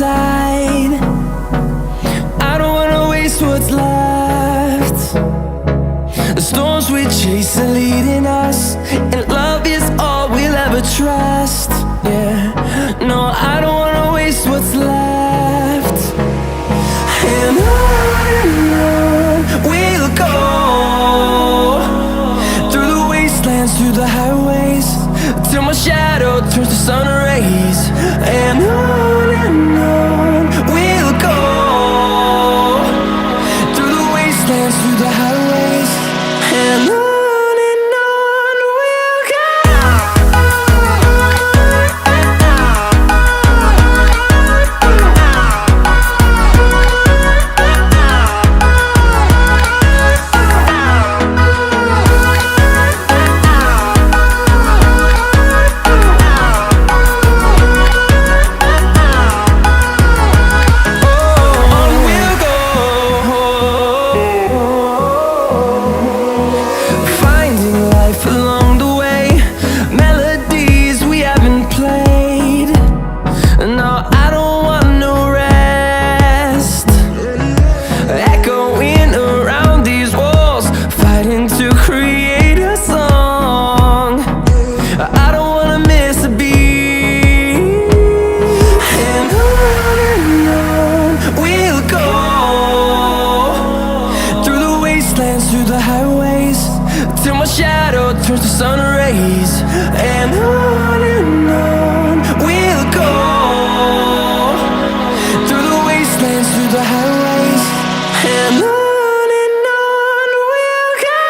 inside. I don't wanna waste what's left. The storms we chase are leading us, and love is all we'll ever trust. Yeah, no, I don't wanna waste what's left. And on we'll go, through the wastelands, through the highways, till my shadow turns to sun rays. And on we'll go, through the wastelands, through the highways, and on we'll go. Through the highways, till my shadow turns to sun rays. And on we'll go, through the wastelands, through the highways, and on we'll go.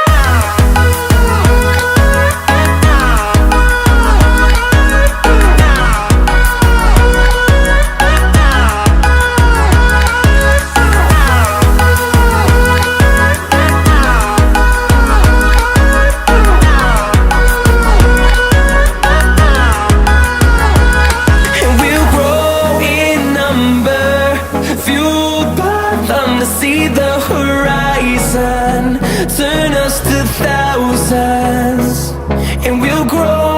To see the horizon turn us to thousands, and we'll grow